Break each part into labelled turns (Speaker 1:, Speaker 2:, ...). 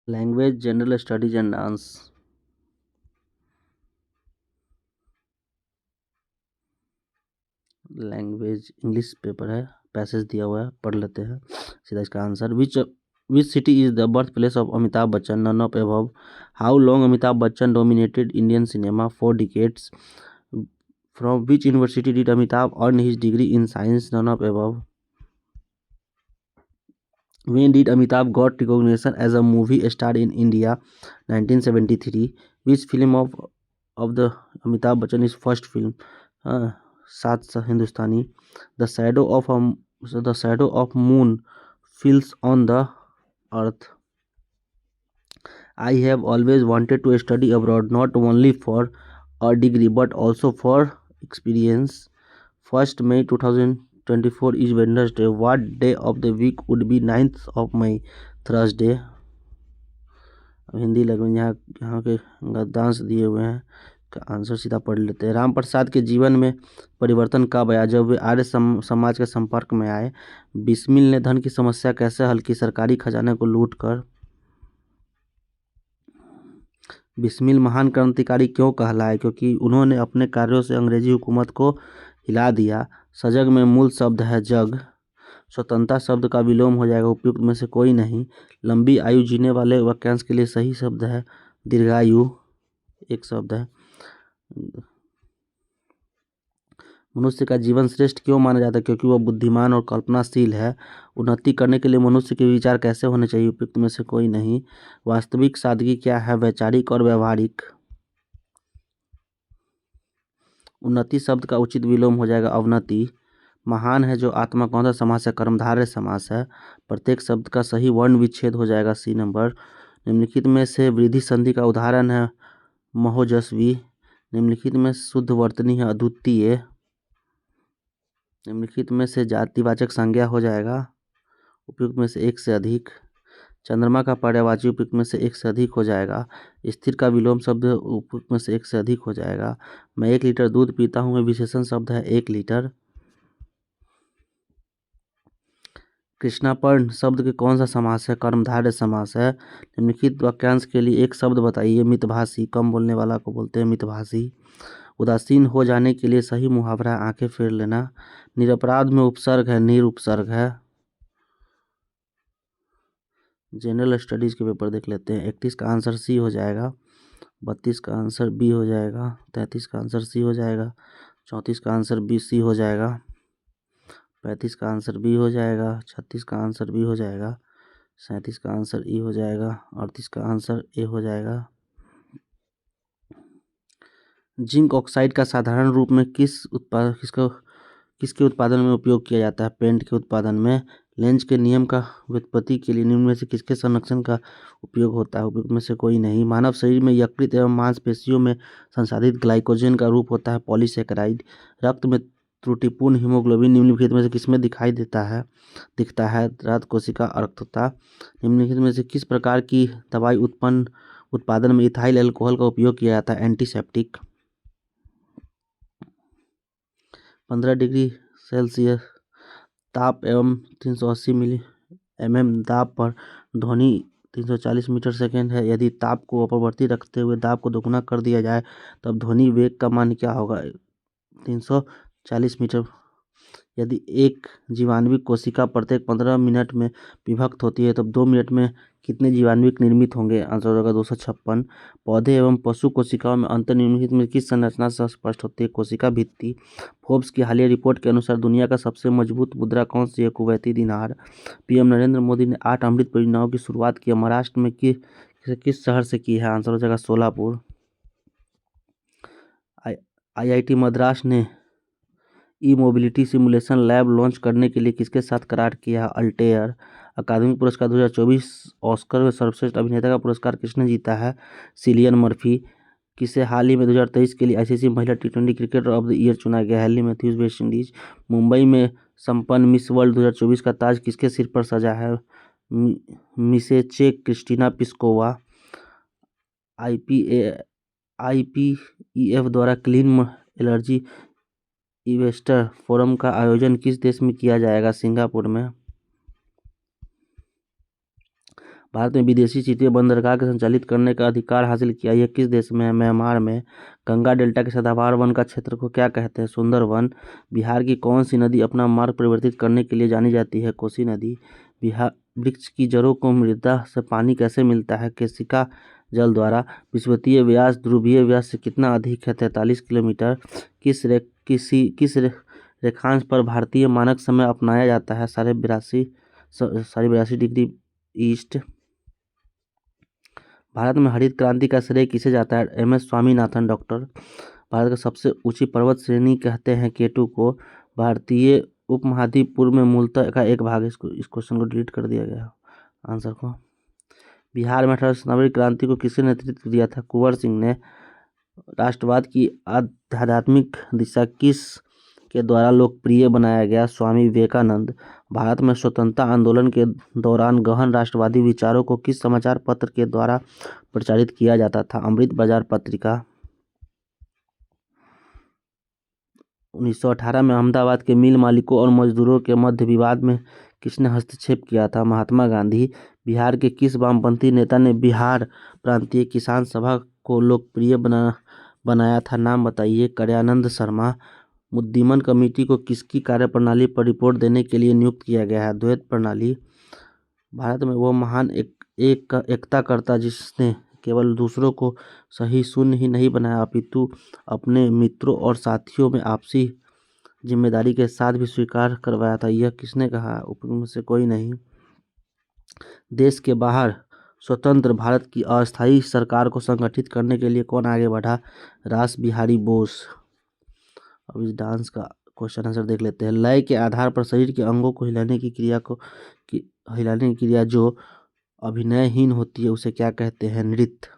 Speaker 1: Language, general studies and dance. Language English paper है, passage दिया हुआ है, पढ़ लेते हैं सीधा इसका answer. Which city is the birth place of Amitabh Bachchan, none of above. How long Amitabh Bachchan dominated Indian cinema, 4 decades। From which university did Amitabh earn his degree in science, none of above. When did Amitabh got recognition as a movie star in India? 1973. Which film of the Amitabh Bachchan is first film? सात हिंदुस्तानी। The shadow of the shadow of moon falls on the earth. I have always wanted to study abroad, not only for a degree but also for experience. 1st May 2024 is Wednesday. What day of the week would be 9th of May? Thursday. अब Hindi language यहाँ के गद्यांश दिए हुए हैं, का answer सीधा पढ़ लेते हैं। राम प्रसाद के जीवन में परिवर्तन कब आया? जब वे आर्य समाज के संपर्क में आए। बिस्मिल ने धन की समस्या कैसे हल की? सरकारी खजाने को लूट कर। बिस्मिल महान क्रांतिकारी क्यों कहलाए? क्योंकि उन्होंने अपने कार्यों से अंग्रेजी हुकूमत को हिला दिया। सजग में मूल शब्द है जग। स्वतंत्रता शब्द का विलोम हो जाएगा, उपयुक्त में से कोई नहीं। लंबी आयु जीने वाले वाक्यांश के लिए सही शब्द है दीर्घायु, एक शब्द है। मनुष्य का जीवन श्रेष्ठ क्यों माना जाता है? क्योंकि वह बुद्धिमान और कल्पनाशील है। उन्नति करने के लिए मनुष्य के विचार कैसे होने चाहिए? उपयुक्त में से कोई नहीं। वास्तविक सादगी क्या है? वैचारिक और व्यवहारिक। उन्नति शब्द का उचित विलोम हो जाएगा अवनति। महान है जो आत्मा कौन सा समास है? कर्मधारय समास है। प्रत्येक शब्द का सही वर्ण विच्छेद हो जाएगा सी नंबर। निम्नलिखित में से वृद्धि संधि का उदाहरण है महोजस्वी। निम्नलिखित में शुद्ध वर्तनी है अद्वितीय। निम्नलिखित में से जातिवाचक संज्ञा हो जाएगा, उपयुक्त में से एक से अधिक। चंद्रमा का पर्यायवाची उपयुक्त में से एक से अधिक हो जाएगा। स्थिर का विलोम शब्द उपयुक्त में से एक से अधिक हो जाएगा। मैं 1 लीटर दूध पीता हूँ, विशेषण शब्द है 1 लीटर। कृष्णापर्ण शब्द के कौन सा समास है? कर्मधारय समास है। निम्नलिखित वाक्यांश के लिए एक शब्द बताइए। मितभाषी, कम बोलने वाला को बोलते हैं मितभाषी। उदासीन हो जाने के लिए सही मुहावरा आंखें फेर लेना। निरपराध में उपसर्ग है निरुपसर्ग है। जनरल स्टडीज के पेपर देख लेते हैं। 31 का आंसर सी हो जाएगा, 32 का आंसर बी हो जाएगा, 33 का आंसर सी हो जाएगा, 34 का आंसर बी सी हो जाएगा, 35 का आंसर बी हो जाएगा, 36 का आंसर बी हो जाएगा, 37 का आंसर ई हो जाएगा, 38 का आंसर ए हो जाएगा। जिंक ऑक्साइड का साधारण रूप में किसके उत्पादन में उपयोग किया जाता है? पेंट के उत्पादन में। लेंज के नियम का व्युत्पत्ति के लिए निम्न में से किसके संरक्षण का उपयोग होता है? उपयुक्त में से कोई नहीं। मानव शरीर में यकृत एवं मांसपेशियों में संसाधित ग्लाइकोजन का रूप होता है पॉलीसेकेराइड। रक्त में त्रुटिपूर्ण हीमोग्लोबिन निम्नलिखित में से किसमें दिखता है? रक्त कोशिका अर्कता। निम्नलिखित में से किस प्रकार की दवाई उत्पादन में इथाइल अल्कोहल का उपयोग किया जाता है? एंटीसेप्टिक। 15 डिग्री सेल्सियस ताप एवं 380 mm दाब पर ध्वनि 340 मीटर सेकेंड है। यदि ताप को अपवर्ती रखते हुए दाब को दोगुना कर दिया जाए तब ध्वनि वेग का मान क्या होगा? 340 मीटर। यदि एक जीवाणुविक कोशिका प्रत्येक 15 मिनट में विभक्त होती है तब 2 मिनट में कितने जीवाणुविक निर्मित होंगे? आंसर होगा 256। पौधे एवं पशु कोशिकाओं में अंतर निम्नलिखित में किस संरचना से स्पष्ट होती है? कोशिका भित्ति। फोर्ब्स की हालिया रिपोर्ट के अनुसार दुनिया का सबसे मजबूत मुद्रा कौन सी है? कुवैती दिनार। पीएम नरेंद्र मोदी ने 8 अमृत परियोजनाओं की शुरुआत की महाराष्ट्र में किस शहर से की है? आंसर हो जाएगा सोलापुर। IIT मद्रास ने ई मोबिलिटी सिमुलेशन लैब लॉन्च करने के लिए किसके साथ करार किया है? अल्टेयर। अकादमी पुरस्कार 2024 ऑस्कर में सर्वश्रेष्ठ अभिनेता का पुरस्कार किसने जीता है? Cillian Murphy. किसे हाल ही में 2023 के लिए आईसीसी महिला T20 cricketer of the year चुना गया? Hayley Matthews, West Indies. Mumbai में संपन्न मिस वर्ल्ड 2024 का ताज किसके सिर पर सजा है? मिसेचेक क्रिस्टीना पिस्कोवा। IPEF द्वारा क्लीन एनर्जी इन्वेस्टर फोरम का आयोजन किस देश में किया जाएगा? सिंगापुर में। भारत में विदेशी तटीय बंदरगाह के संचालित करने का अधिकार हासिल किया, यह किस देश में है? म्यांमार में। गंगा डेल्टा के सदाबहार वन का क्षेत्र को क्या कहते हैं? सुंदरवन। बिहार की कौन सी नदी अपना मार्ग परिवर्तित करने के लिए जानी जाती है? कोसी नदी। बिहार वृक्ष की जड़ों को मृदा से पानी कैसे मिलता है? केशिका जल द्वारा। विषुवतीय व्यास ध्रुवीय व्यास से कितना अधिक है? 43 किलोमीटर। किस रेखांश पर भारतीय मानक समय अपनाया जाता है? 82.82 ईस्ट। भारत में हरित क्रांति का श्रेय किसे जाता है? एम.एस. स्वामीनाथन डॉक्टर। भारत का सबसे ऊंची पर्वत श्रेणी कहते हैं केटू को। भारतीय उपमहाद्वीप पूर्व में मूलतः का एक भाग। इस क्वेश्चन को डिलीट कर दिया गया आंसर को। बिहार में 1897 क्रांति को किसने नेतृत्व दिया था? कुंवर सिंह ने। राष्ट्रवाद की आध्यात्मिक दिशा किस के द्वारा लोकप्रिय बनाया गया? स्वामी विवेकानंद। भारत में स्वतंत्रता आंदोलन के दौरान गहन राष्ट्रवादी विचारों को किस समाचार पत्र के द्वारा प्रचारित किया जाता था? अमृत बाजार पत्रिका। 1918 में अहमदाबाद के मिल मालिकों और मजदूरों के मध्य विवाद में किसने हस्तक्षेप किया था? महात्मा गांधी। बिहार के किस वामपंथी नेता ने बिहार प्रांतीय किसान सभा को लोकप्रिय बनाया था? नाम बताइए। करयानंद शर्मा। मुद्दीमन कमेटी को किसकी कार्यप्रणाली पर रिपोर्ट देने के लिए नियुक्त किया गया है? द्वैत प्रणाली। भारत में वो महान एकताकर्ता जिसने केवल दूसरों को सही शून्य ही नहीं बनाया अपितु अपने मित्रों और साथियों में आपसी जिम्मेदारी के साथ भी स्वीकार करवाया था, यह किसने कहा? ऊपर में से कोई नहीं। देश के बाहर स्वतंत्र भारत की अस्थायी सरकार को संगठित करने के लिए कौन आगे बढ़ा? रास बिहारी बोस। अब इस डांस का क्वेश्चन आंसर देख लेते हैं। लय के आधार पर शरीर के अंगों को हिलाने की क्रिया जो अभिनयहीन होती है उसे क्या कहते हैं? नृत्य।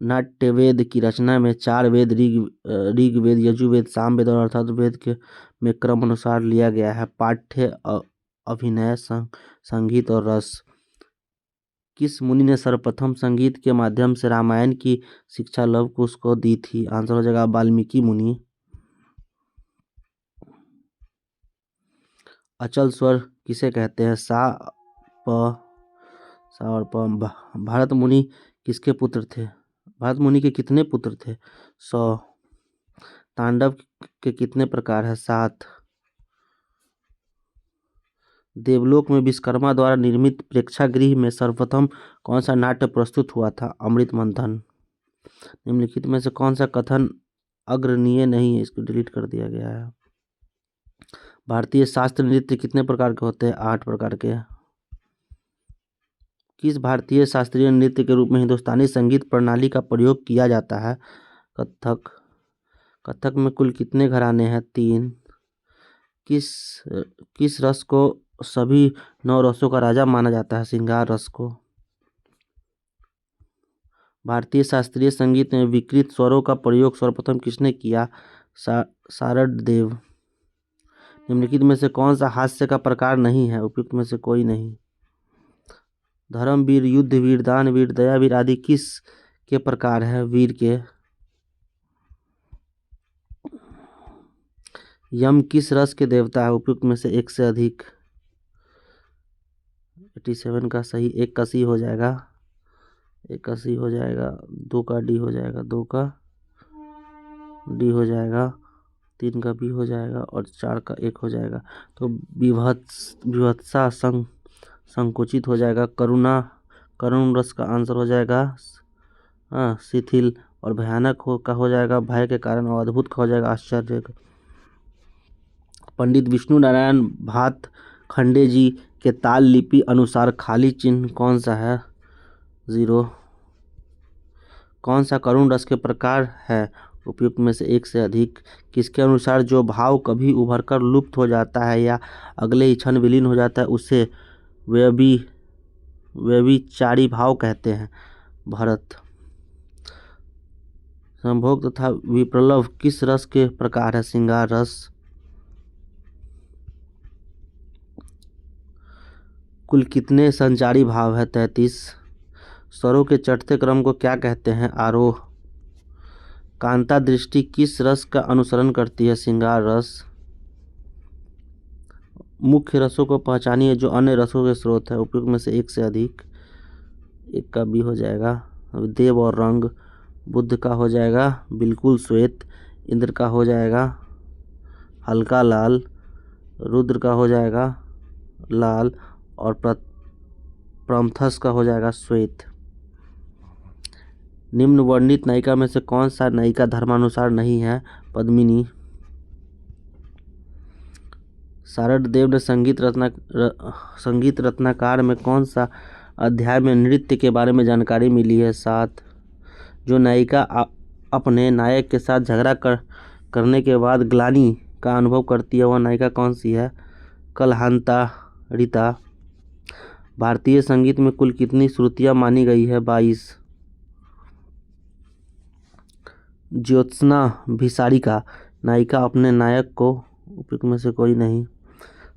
Speaker 1: नाट्यवेद की रचना में 4 वेद ऋग्वेद, यजुर्वेद, सामवेद और अथर्ववेद के में क्रम अनुसार लिया गया है। पाठ्य, अभिनय, संगीत और रस। किस मुनि ने सर्वप्रथम संगीत के माध्यम से रामायण की शिक्षा लव कुश को दी थी? आंसर हो जाएगा वाल्मीकि मुनि। अचल स्वर किसे कहते हैं? सा और प। भारत मुनि किसके पुत्र थे? भारत मुनि के कितने पुत्र थे? 100। तांडव के कितने प्रकार है? 7। देवलोक में विश्वकर्मा द्वारा निर्मित प्रेक्षागृह में सर्वप्रथम कौन सा नाट्य प्रस्तुत हुआ था? अमृत मंथन। निम्नलिखित में से कौन सा कथन अग्रणीय नहीं है? इसको डिलीट कर दिया गया है। भारतीय शास्त्रीय नृत्य कितने प्रकार के होते हैं? 8 प्रकार के। किस भारतीय शास्त्रीय नृत्य के रूप में हिंदुस्तानी संगीत प्रणाली का प्रयोग किया जाता है? कथक। कथक में कुल कितने घराने हैं? 3। किस रस को सभी 9 रसों का राजा माना जाता है? श्रृंगार रस को। भारतीय शास्त्रीय संगीत में विकृत स्वरों का प्रयोग सर्वप्रथम किसने किया? शारददेव। निम्नलिखित में से कौन सा हास्य का प्रकार नहीं है? उपयुक्त में से कोई नहीं। धर्मवीर, युद्धवीर, दानवीर, दयावीर आदि किस के प्रकार है? वीर के। यम किस रस के देवता है? उपयुक्त में से एक से अधिक। 87 का सही 1 का सी हो जाएगा, 1 का सी हो जाएगा, 2 का डी हो जाएगा, 2 का डी हो जाएगा, 3 का बी हो जाएगा और 4 का 1 हो जाएगा। तो विवत्सा संकुचित हो जाएगा। करुण रस का आंसर हो जाएगा शिथिल। और भयानक का हो जाएगा भय के कारण और अद्भुत का हो जाएगा आश्चर्य। पंडित विष्णु नारायण भातखंडे जी के ताल लिपि अनुसार खाली चिन्ह कौन सा है? 0। कौन सा करुण रस के प्रकार है? उपयुक्त में से एक से अधिक। किसके अनुसार जो भाव कभी उभरकर लुप्त हो जाता है या अगले ही क्षण विलीन हो जाता है उसे व्यभिचारी भाव कहते हैं? भरत। संभोग तथा विप्रलभ किस रस के प्रकार है? श्रृंगार रस। कुल कितने संचारी भाव है? 33। स्वरों के चढ़ते क्रम को क्या कहते हैं? आरोह। कांता दृष्टि किस रस का अनुसरण करती है? श्रृंगार रस। मुख्य रसों को पहचानिए जो अन्य रसों के स्रोत है। उपयुक्त में से एक से अधिक। एक का बी हो जाएगा। अब देव और रंग, बुद्ध का हो जाएगा बिल्कुल श्वेत, इंद्र का हो जाएगा हल्का लाल, रुद्र का हो जाएगा लाल और प्रमथस का हो जाएगा श्वेत। निम्न वर्णित नायिका में से कौन सा नायिका धर्मानुसार नहीं है? पद्मिनी। शारद देव ने संगीत रत्नाकर में कौन सा अध्याय में नृत्य के बारे में जानकारी मिली है? 7। जो नायिका अपने नायक के साथ झगड़ा करने के बाद ग्लानि का अनुभव करती है वह नायिका कौन सी है? कलहांता रीता। भारतीय संगीत में कुल कितनी श्रुतियाँ मानी गई है? 22। ज्योत्सना भिसारिका नायिका अपने नायक को उपयुक्त में से कोई नहीं।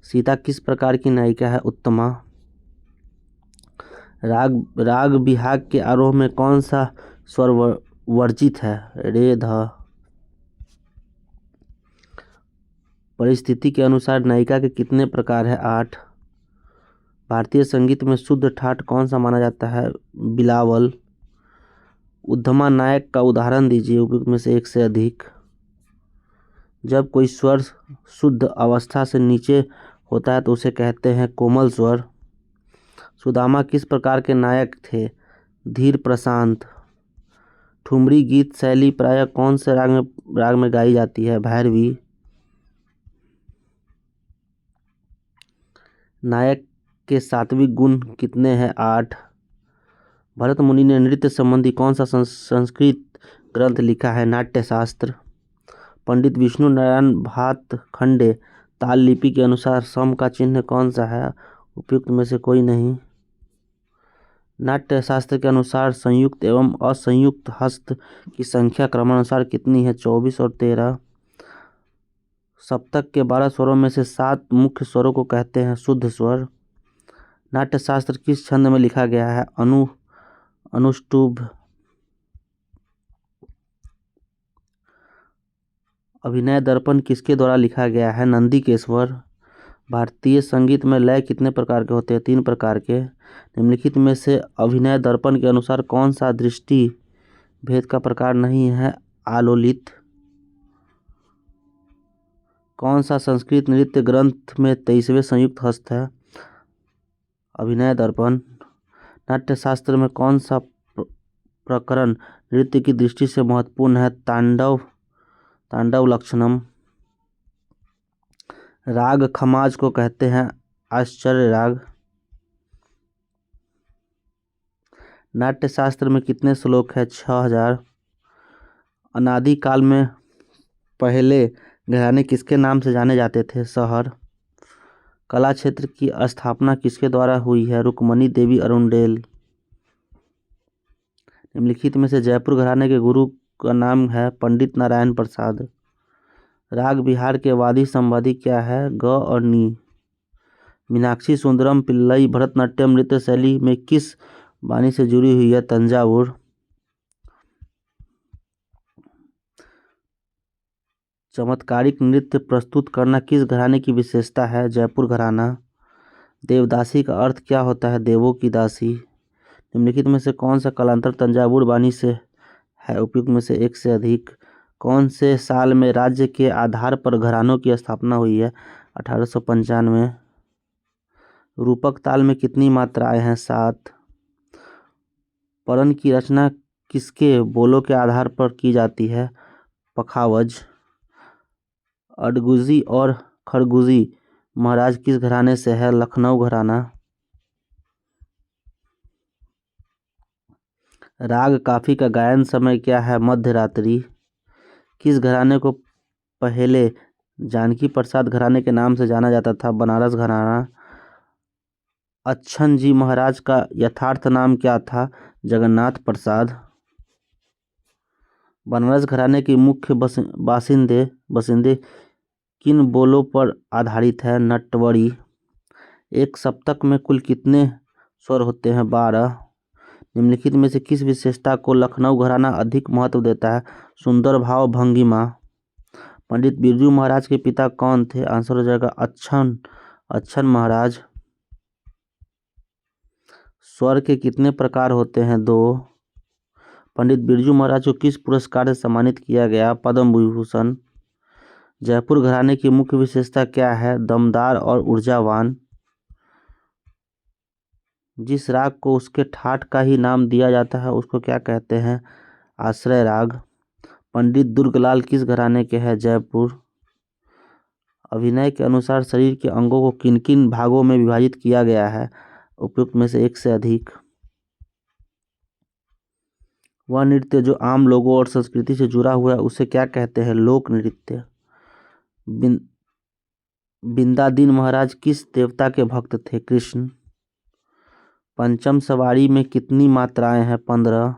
Speaker 1: सीता किस प्रकार की नायिका है? उत्तमा। राग बिहाग के आरोह में कौन सा स्वर वर्जित है? रे ध। परिस्थिति के अनुसार नायिका के कितने प्रकार है? 8। भारतीय संगीत में शुद्ध ठाट कौन सा माना जाता है? बिलावल। उद्धमा नायक का उदाहरण दीजिए उपयुक्त में से एक से अधिक। जब कोई स्वर शुद्ध अवस्था से नीचे होता है तो उसे कहते हैं कोमल स्वर। सुदामा किस प्रकार के नायक थे? धीर प्रशांत। ठुमरी गीत शैली प्रायः कौन से राग में गाई जाती है? भैरवी। नायक के सात्विक गुण कितने हैं? 8। भरत मुनि ने नृत्य संबंधी कौन सा संस्कृत ग्रंथ लिखा है? नाट्यशास्त्र। पंडित विष्णु नारायण भातखंडे ताल लिपि के अनुसार सम का चिन्ह कौन सा है? उपयुक्त में से कोई नहीं। नाट्यशास्त्र के अनुसार संयुक्त एवं असंयुक्त हस्त की संख्या क्रमानुसार कितनी है? 24 और 13। सप्तक के 12 स्वरों में से 7 मुख्य स्वरों को कहते हैं शुद्ध स्वर। नाट्यशास्त्र किस छंद में लिखा गया है? अनुष्टुभ। अभिनय दर्पण किसके द्वारा लिखा गया है? नंदीकेश्वर। भारतीय संगीत में लय कितने प्रकार के होते हैं? 3 प्रकार के। निम्नलिखित में से अभिनय दर्पण के अनुसार कौन सा दृष्टि भेद का प्रकार नहीं है? आलोलित। कौन सा संस्कृत नृत्य ग्रंथ में 23वें संयुक्त हस्त है? अभिनय दर्पण। नाट्यशास्त्र में कौन सा प्रकरण नृत्य की दृष्टि से महत्वपूर्ण है? तांडव लक्षणम। राग खमाज को कहते हैं आश्चर्य राग। नाट्यशास्त्र में कितने श्लोक है? 6000। अनादि काल में पहले घराने किसके नाम से जाने जाते थे? शहर। कला क्षेत्र की स्थापना किसके द्वारा हुई है? रुक्मणी देवी अरुंडेल। निम्नलिखित में से जयपुर घराने के गुरु का नाम है पंडित नारायण प्रसाद। राग बिहार के वादी संवादी क्या है? ग और नी। मीनाक्षी सुंदरम पिल्लई भरतनाट्यम नृत्य शैली में किस बानी से जुड़ी हुई है? तंजावुर। चमत्कारिक नृत्य प्रस्तुत करना किस घराने की विशेषता है? जयपुर घराना। देवदासी का अर्थ क्या होता है? देवों की दासी। निम्नलिखित में से कौन सा कलांतर तंजावुर बानी से है? उपयुक्त में से एक से अधिक। कौन से साल में राज्य के आधार पर घरानों की स्थापना हुई है? 1895। रूपक ताल में कितनी मात्राएं हैं? 7। परन की रचना किसके बोलों के आधार पर की जाती है? पखावज। अडगुजी और खरगुजी महाराज किस घराने से है? लखनऊ घराना। राग काफी का गायन समय क्या है? मध्य रात्रि। किस घराने को पहले जानकी प्रसाद घराने के नाम से जाना जाता था? बनारस घराना। अच्छन जी महाराज का यथार्थ नाम क्या था? जगन्नाथ प्रसाद। बनारस घराने की मुख्य बाशिंदे किन बोलों पर आधारित है? नटवरी। एक सप्तक में कुल कितने स्वर होते हैं? 12। निम्नलिखित में से किस विशेषता को लखनऊ घराना अधिक महत्व देता है? सुंदर भाव भंगिमा। पंडित बिरजू महाराज के पिता कौन थे? आंसर हो जाएगा अच्छन महाराज। स्वर के कितने प्रकार होते हैं? 2। पंडित बिरजू महाराज को किस पुरस्कार से सम्मानित किया गया? पद्म विभूषण। जयपुर घराने की मुख्य विशेषता क्या है? दमदार और ऊर्जावान। जिस राग को उसके ठाट का ही नाम दिया जाता है उसको क्या कहते हैं? आश्रय राग। पंडित दुर्गलाल किस घराने के हैं? जयपुर। अभिनय के अनुसार शरीर के अंगों को किन किन भागों में विभाजित किया गया है? उपयुक्त में से एक से अधिक। वह नृत्य जो आम लोगों और संस्कृति से जुड़ा हुआ है उसे क्या कहते हैं? लोक नृत्य। बिंदादीन महाराज किस देवता के भक्त थे? कृष्ण। पंचम सवारी में कितनी मात्राएं हैं? 15।